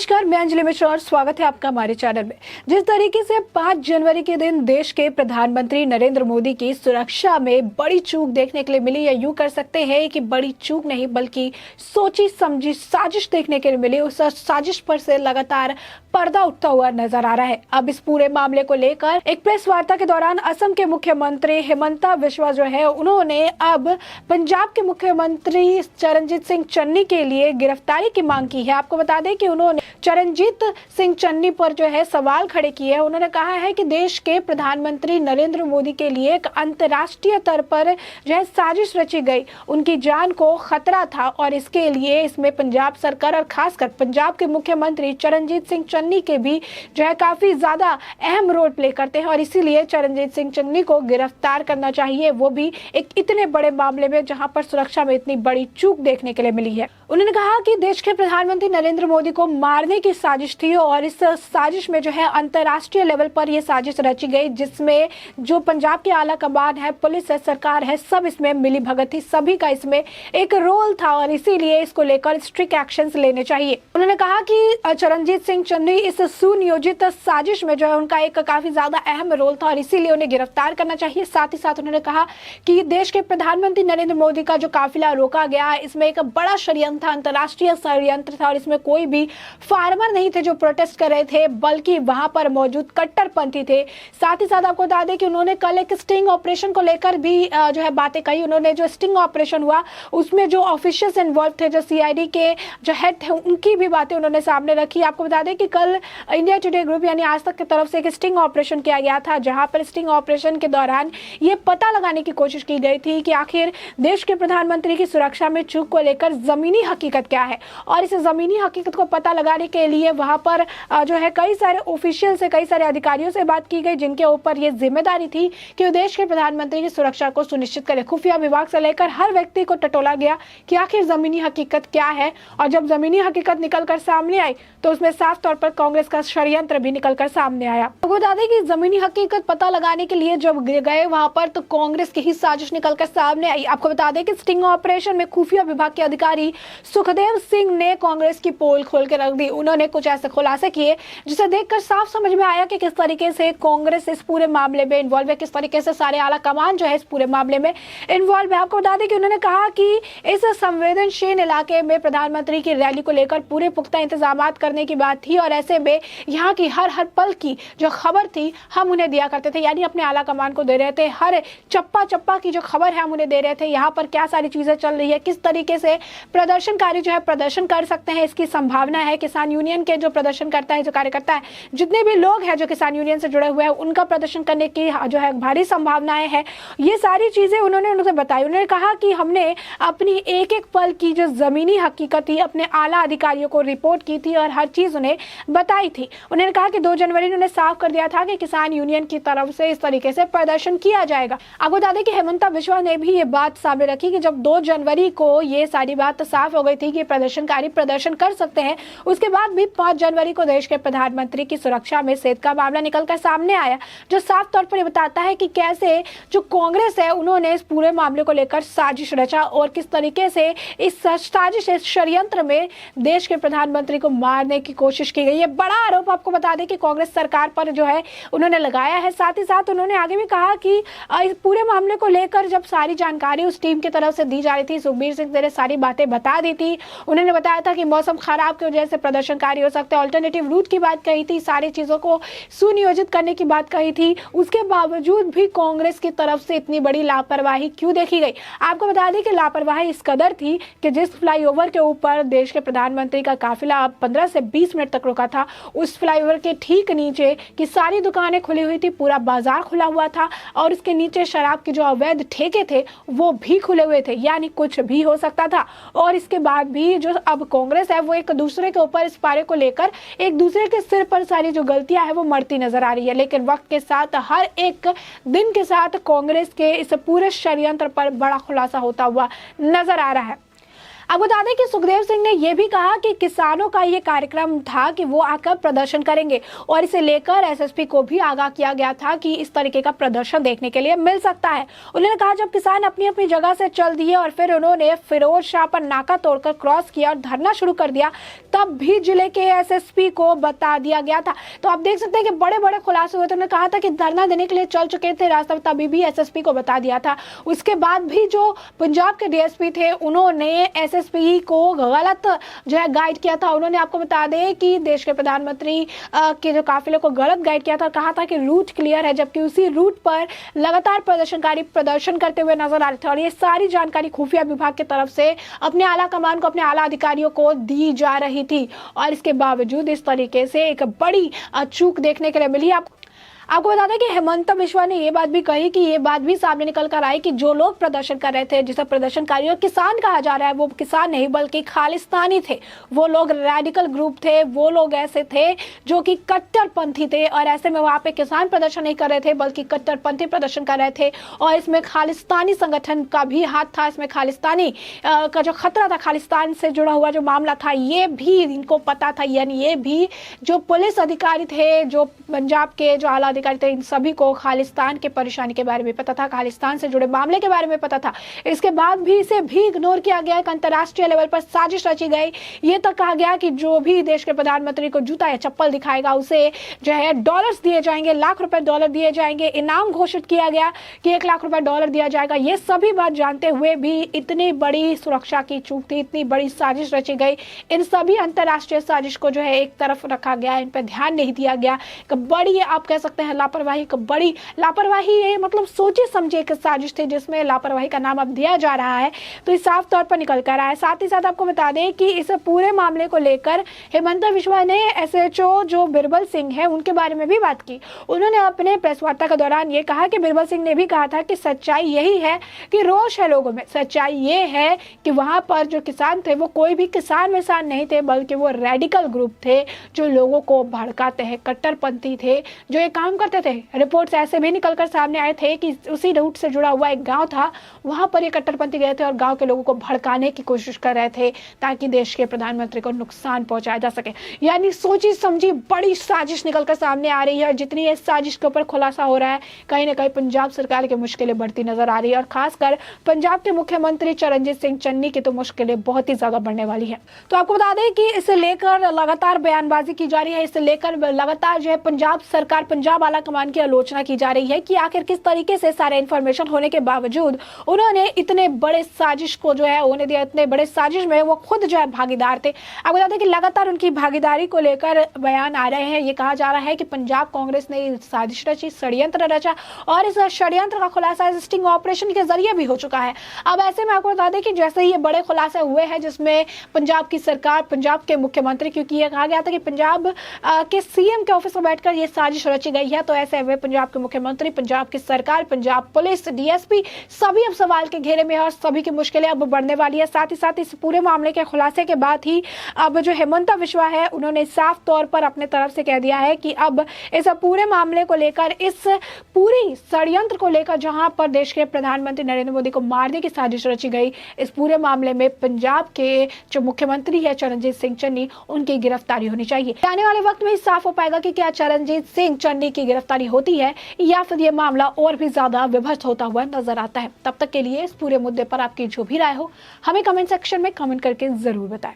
नमस्कार, मैं अंजलि मिश्रा और स्वागत है आपका हमारे चैनल में। जिस तरीके से 5 जनवरी के दिन देश के प्रधानमंत्री नरेंद्र मोदी की सुरक्षा में बड़ी चूक देखने के लिए मिली, या यूं कर सकते हैं कि बड़ी चूक नहीं बल्कि सोची समझी साजिश देखने के लिए मिली, उस साजिश पर से लगातार पर्दा उठता हुआ नजर आ रहा है। अब इस पूरे मामले को लेकर एक प्रेस वार्ता के दौरान असम के मुख्यमंत्री हिमंता बिस्वा जो है, उन्होंने अब पंजाब के मुख्यमंत्री चरणजीत सिंह चन्नी के लिए गिरफ्तारी की मांग की है। आपको बता दें कि उन्होंने चरणजीत सिंह चन्नी पर जो है सवाल खड़े किए हैं। उन्होंने कहा है कि देश के प्रधानमंत्री नरेंद्र मोदी के लिए एक अंतर्राष्ट्रीय स्तर पर जो है साजिश रची गई, उनकी जान को खतरा था और इसके लिए इसमें पंजाब सरकार और खासकर पंजाब के मुख्यमंत्री चरणजीत सिंह चन्नी के भी जो है काफी ज्यादा अहम रोल प्ले करते हैं और इसीलिए चरणजीत सिंह चन्नी को गिरफ्तार करना चाहिए, वो भी एक इतने बड़े मामले में जहां पर सुरक्षा में इतनी बड़ी चूक देखने के लिए मिली है। उन्होंने कहा कि देश के प्रधानमंत्री नरेंद्र मोदी को मारने की साजिश थी और इस साजिश में जो है अंतर्राष्ट्रीय लेवल पर यह साजिश रची गई, जिसमें जो पंजाब के आला कमान है, पुलिस है, सरकार है, सब इसमें मिली भगत थी, सभी का इसमें एक रोल था और इसीलिए इसको लेकर स्ट्रिक्ट एक्शंस लेने चाहिए। उन्होंने कहा कि चरणजीत सिंह चन्नी इस सुनियोजित साजिश में जो है उनका एक काफी ज्यादा अहम रोल था और इसीलिए उन्हें गिरफ्तार करना चाहिए। साथ ही साथ उन्होंने कहा कि देश के प्रधानमंत्री नरेंद्र मोदी का जो काफिला रोका गया, इसमें एक बड़ा षड्यंत्र था, अंतर्राष्ट्रीय षड्यंत्र था और इसमें कोई भी फार्मर नहीं थे जो प्रोटेस्ट कर रहे थे, बल्कि वहां पर मौजूद कट्टरपंथी थे। साथ ही साथ आपको बता दें कि उन्होंने कल एक स्टिंग ऑपरेशन को लेकर भी जो है बातें कही। उन्होंने जो स्टिंग ऑपरेशन हुआ उसमें जो ऑफिशियल्स इन्वॉल्व थे, जो सीआईडी के जो हेड थे, उनकी भी बातें उन्होंने सामने रखी। आपको बता दें कि कल इंडिया टुडे ग्रुप यानी आज तक की तरफ से एक स्टिंग ऑपरेशन किया गया था, जहां पर स्टिंग ऑपरेशन के दौरान ये पता लगाने की कोशिश की गई थी कि आखिर देश के प्रधानमंत्री की सुरक्षा में चूक को लेकर जमीनी हकीकत क्या है और इस जमीनी हकीकत को पता लगाने के लिए वहां पर जो है कई सारे ऑफिशियल से, कई सारे अधिकारियों से बात की गई, जिनके ऊपर ये जिम्मेदारी थी कि देश के प्रधानमंत्री की सुरक्षा को सुनिश्चित करें। खुफिया विभाग से लेकर हर व्यक्ति को टटोला गया कि आखिर जमीनी हकीकत क्या है और जब जमीनी हकीकत निकलकर सामने आई तो उसमें साफ तौर पर कांग्रेस का षड्यंत्र भी निकलकर सामने आया। तो बता दें कि जमीनी हकीकत पता लगाने के लिए जब गए वहां पर तो कांग्रेस की ही साजिश निकलकर सामने आई। आपको बता दें कि स्टिंग ऑपरेशन में खुफिया विभाग के अधिकारी सुखदेव सिंह ने कांग्रेस की पोल खोल के रख दी। उन्होंने कुछ ऐसे खुलासे किए जिसे देखकर साफ समझ में आया कि किस तरीके से कांग्रेस इस पूरे मामले में इन्वॉल्व है, किस तरीके से सारे आला कमान जो है इस पूरे मामले में इन्वॉल्व है। आपको बता दें कि उन्होंने कहा कि इस संवेदनशील इलाके में प्रधानमंत्री की रैली को लेकर पूरे पुख्ता इंतजाम करने की बात थी और ऐसे में यहाँ की हर पल की जो खबर थी हम उन्हें दिया करते थे, यानी अपने आला कमान को दे रहे थे। हर चप्पा चप्पा की जो खबर है हम उन्हें दे रहे थे, यहाँ पर क्या सारी चीजें चल रही है, किस तरीके से प्रदर्शनकारी जो है प्रदर्शन कर सकते हैं, इसकी संभावना है। किसान यूनियन के जो प्रदर्शन करता है, जो कार्यकर्ता है, जितने भी लोग हैं जो किसान यूनियन से जुड़े हुए हैं, उनका प्रदर्शन करने की जो है भारी संभावनाएं हैं। ये सारी चीजें उन्होंने उनसे बताई। उन्होंने कहा कि हमने अपनी एक एक पल की जो जमीनी हकीकत थी अपने आला अधिकारियों को रिपोर्ट की थी और हर चीज उन्हें बताई थी। उन्होंने कहा कि 2 जनवरी उन्होंने साफ कर दिया था कि किसान यूनियन की तरफ से इस तरीके से प्रदर्शन किया जाएगा। आपको बता दें कि हिमंता बिस्वा ने भी ये बात सामने रखी कि जब 2 जनवरी को ये सारी बात साफ हो गई थी कि प्रदर्शनकारी प्रदर्शन कर सकते हैं, उसके बाद भी 5 जनवरी को देश के प्रधानमंत्री की सुरक्षा में सेध का मामला निकलकर सामने आया, जो साफ तौर पर ये बताता है कि कैसे जो कांग्रेस है उन्होंने इस पूरे मामले को लेकर साजिश रचा और किस तरीके से इस साजिश, इस षड्यंत्र में देश के प्रधानमंत्री को मारने की कोशिश की गई। ये बड़ा आरोप आपको बता दें कि कांग्रेस सरकार पर जो है उन्होंने लगाया है। साथ ही साथ उन्होंने आगे भी कहा कि इस पूरे मामले को लेकर जब सारी जानकारी उस टीम की तरफ से दी जा रही थी, सुखबीर सिंह ने सारी बातें बता दी थी। उन्होंने बताया था कि मौसम खराब की वजह से प्रदर्शनकारी हो सकते हैं, अल्टरनेटिव रूट की बात कही थी, सारी चीजों को सुनियोजित करने की बात कही थी। उसके बावजूद भी कांग्रेस की तरफ से इतनी बड़ी लापरवाही क्यों देखी गई? आपको बता दें कि लापरवाही इस कदर थी कि जिस फ्लाईओवर के ऊपर देश के प्रधानमंत्री का काफिला 15 से 20 मिनट तक रुका था, उस फ्लाईओवर के ठीक नीचे की सारी दुकानें खुली हुई थी, पूरा बाजार खुला हुआ था और इसके नीचे शराब के जो अवैध ठेके थे वो भी खुले हुए थे, यानी कुछ भी हो सकता था। और इसके बाद भी जो अब कांग्रेस है वो एक दूसरे के ऊपर इस पारे को लेकर एक दूसरे के सिर पर सारी जो गलतियां है वो मरती नजर आ रही है, लेकिन वक्त के साथ हर एक दिन के साथ कांग्रेस के इस पूरे षड्यंत्र पर बड़ा खुलासा होता हुआ नजर आ रहा है। अब बता दें कि सुखदेव सिंह ने यह भी कहा कि किसानों का ये कार्यक्रम था कि वो आकर प्रदर्शन करेंगे और इसे लेकर एसएसपी को भी आगाह किया गया था कि इस तरीके का प्रदर्शन देखने के लिए मिल सकता है। उन्होंने कहा जब किसान अपनी अपनी जगह से चल दिए और फिर उन्होंने फिरोज शाह पर नाका तोड़कर क्रॉस किया और धरना शुरू कर दिया, तब भी जिले के एसएसपी को बता दिया गया था। तो आप देख सकते हैं कि बड़े बड़े खुलासे हुए थे। उन्होंने कहा था कि धरना देने के लिए चल चुके थे रास्ता, तभी भी एसएसपी को बता दिया था। उसके बाद भी जो पंजाब के डीएसपी थे उन्होंने एसएसपी को गलत जो है गाइड किया था। उन्होंने आपको बता दें कि देश के प्रधानमंत्री के जो काफिले को गलत गाइड किया था, कहा था कि रूट क्लियर है, जबकि उसी रूट पर लगातार प्रदर्शनकारी प्रदर्शन करते हुए नजर आ रहे थे। और ये सारी जानकारी खुफिया विभाग की तरफ से अपने आला कमान को, अपने आला अधिकारियों को दी जा रही थी और इसके बावजूद इस तरीके से एक बड़ी चूक देखने के लिए मिली। आपको बता दें कि हेमंत बिश्वा ने ये बात भी कही कि ये बात भी सामने निकल कर आई कि जो लोग प्रदर्शन कर रहे थे, जिसे प्रदर्शनकारियों किसान कहा जा रहा है, वो किसान नहीं बल्कि खालिस्तानी थे। वो लोग रेडिकल ग्रुप थे, वो लोग ऐसे थे जो कि कट्टरपंथी थे और ऐसे में वहां पे किसान प्रदर्शन नहीं कर रहे थे बल्कि कट्टरपंथी प्रदर्शन कर रहे थे। और इसमें खालिस्तानी संगठन का भी हाथ था, इसमें खालिस्तानी का जो खतरा था, खालिस्तान से जुड़ा हुआ जो मामला था, ये भी इनको पता था। यानी ये भी जो पुलिस अधिकारी थे, जो पंजाब के जो आला अधिकारी थे, इन सभी को खालिस्तान के परेशानी के बारे में पता था, खालिस्तान से जुड़े मामले के बारे में पता था। इसके बाद भी इसे भी इग्नोर किया गया। एक अंतर्राष्ट्रीय लेवल पर साजिश रची गई। ये तक कहा गया कि जो भी देश के प्रधानमंत्री को जूता या चप्पल दिखाएगा उसे जो है डॉलर्स दिए जाएंगे, लाख रुपए डॉलर दिए जाएंगे। इनाम घोषित किया गया कि 1 लाख रुपए डॉलर दिया जाएगा। ये सभी बात जानते हुए भी इतनी बड़ी सुरक्षा की चूक थी, इतनी बड़ी साजिश रची गई। इन सभी अंतर्राष्ट्रीय साजिश को जो है एक तरफ रखा गया, इन पर ध्यान नहीं दिया गया। बड़ी आप कह सकते हैं लापरवाही, बड़ी लापरवाही है, मतलब सोचे समझे एक साजिश थी जिसमें लापरवाही का नाम अब दिया जा रहा है, तो ये साफ तौर पर निकल कर आया है। साथ ही साथ आपको बता दें कि इस पूरे मामले को लेकर हेमंत बिश्वा ने एसएचओ जो बिरबल सिंह है उनके बारे में भी बात की। उन्होंने अपने प्रेस वार्ता के दौरान ये कहा कि बिरबल सिंह ने भी कहा था कि सच्चाई यही है कि रोष है लोगों में। सच्चाई ये है कि वहां पर जो किसान थे वो कोई भी किसान विसान नहीं थे बल्कि वो रेडिकल ग्रुप थे जो लोगों को भड़काते हैं, कट्टरपंथी थे जो ये काम करते थे। रिपोर्ट्स ऐसे भी निकलकर सामने आए थे कि उसी रूट से जुड़ा हुआ एक गांव था, वहां पर ये कट्टरपंथी गए थे और गांव के लोगों को भड़काने की कोशिश कर रहे थे ताकि देश के प्रधानमंत्री को नुकसान पहुंचाया जा सके। यानी सोची समझी बड़ी साजिश निकलकर सामने आ रही है और जितनी इस साजिश के ऊपर खुलासा हो रहा है, कहीं ना कहीं पंजाब सरकार की मुश्किलें बढ़ती नजर आ रही है और खासकर पंजाब के मुख्यमंत्री चरणजीत सिंह चन्नी की तो मुश्किलें बहुत ही ज्यादा बढ़ने वाली है। तो आपको बता दें कि इसे लेकर लगातार बयानबाजी की जा रही है, इसे लेकर लगातार जो है पंजाब सरकार, पंजाब आला कमान की आलोचना की जा रही है कि आखिर किस तरीके से सारे इंफॉर्मेशन होने के बावजूद उन्होंने इतने बड़े साजिश को जो है होने दिया, इतने बड़े साजिश में वो खुद जो है भागीदार थे। आपको बता दें कि लगातार उनकी भागीदारी को लेकर बयान आ रहे हैं। ये कहा जा रहा है कि पंजाब कांग्रेस ने साजिश रची, षड्यंत्र रचा और इस षड्यंत्र का खुलासा स्टिंग ऑपरेशन के जरिए भी हो चुका है। अब ऐसे में आपको बता दें कि जैसे ये बड़े खुलासे हुए हैं जिसमें पंजाब की सरकार, पंजाब के मुख्यमंत्री, क्योंकि ये कहा गया था कि पंजाब के सीएम के ऑफिस में बैठकर ये साजिश रची गई है, तो ऐसे में पंजाब के मुख्यमंत्री, पंजाब की सरकार, पंजाब पुलिस, डीएसपी सभी अब सवाल के घेरे में है और सभी की मुश्किलें अब बढ़ने वाली है। साथ ही साथ इस पूरे मामले के खुलासे के बाद ही अब जो हेमंत बिश्वा है उन्होंने साफ तौर पर अपने तरफ से कह दिया है कि अब इस पूरे मामले को लेकर, इस पूरी षड्यंत्र को लेकर जहां पर देश के प्रधानमंत्री नरेंद्र मोदी को मारने की साजिश रची गई, इस पूरे मामले में पंजाब के जो मुख्यमंत्री है चरणजीत सिंह चन्नी, उनकी गिरफ्तारी होनी चाहिए। आने वाले वक्त में साफ हो पाएगा कि क्या चरणजीत सिंह चन्नी की गिरफ्तारी होती है या फिर ये मामला और भी ज्यादा विभक्त होता हुआ नजर आता है। तब तक के लिए इस पूरे मुद्दे पर आपकी जो भी राय हो हमें कमेंट सेक्शन में कमेंट करके जरूर बताएं।